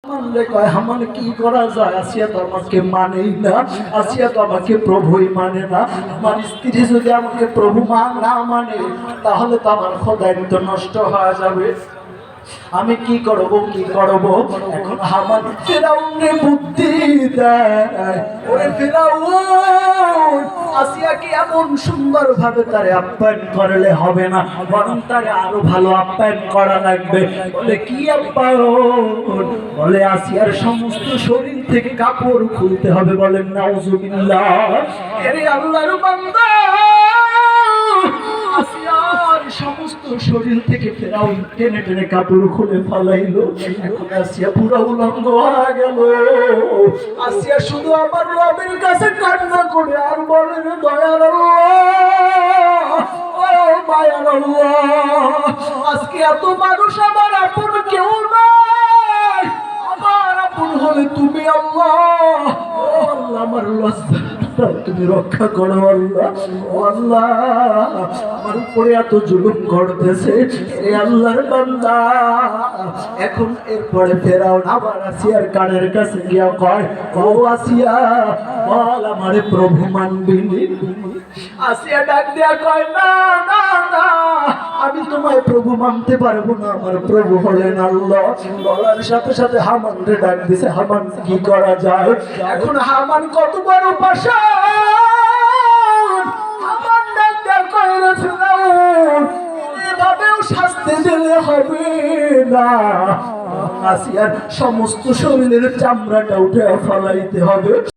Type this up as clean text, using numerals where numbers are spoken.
মানলে কয় আমার কি করা যায়? আসিয়া তো আমাকে মানেই না, আসিয়া তো আমাকে প্রভুই মানে না। আমার স্ত্রী যদি আমাকে প্রভু না মানে, তাহলে তো আমার খোদায়িত্ব নষ্ট হয়ে যাবে। আমি কি করব কি করব? এখন হামান ফিরাউনে বুদ্ধি দেয়, ওরে ফিরাউন, আসিয়াকে এমন সুন্দর ভাবে তারে আপ্যায়ন করলে হবে না, বরং তারে আরো ভালো আপ্যায়ন করা লাগবে। বলে কি আপ্যায়ন? বলে আসিয়ার সমস্ত শরীর থেকে কাপড় খুলতে হবে। বলেন নাউজুবিল্লাহ। এরে আল্লাহর বান্দা, আসিয়ার সমস্ত শরীর থেকে ফেরাউন টেনে টেনে কাপড় খুলে ফেলাইলো। এখন আসিয়া পুরো উলঙ্গ হয়ে গেল। আসিয়া শুধু আমার রবের কাছে কান্না করে আর বলে, রে দয়ার আল্লাহ, ও মায়ার আল্লাহ, আজকে এত মানুষ আমার আপন কেউ নাই, আমার আপন হলে তুমি আল্লাহ। ও আল্লাহ, আমার লজ্জা তুমি রক্ষা করো আল্লাহ। ও আল্লাহ, আমার উপরে এত জুলুম করতেছে। এ আল্লাহর বান্দা, এখন এরপরে ফেরাউন আবার আসিয়ার কানের কাছে গিয়া কয়, ও আসিয়া, বল আমারে প্রভু মানবি? আসিয়া ডাক দিয়া কয়, না না না, আমি তোমায় প্রভু মানতে পারবো না, আমার প্রভু হলেন আল্লাহ। বলার সাথে সাথে হামানরে ডাক দিছে। হামান, কি করা যায়? এখন হামান কত বড় পাষাণ, হামান ডাক দিয়া কয়, রে ফিরাউন, এভাবেও শাস্তি দিলে হবে না, আসিয়ার সমস্ত শরীরের চামড়াটা উঠে ফলাইতে হবে।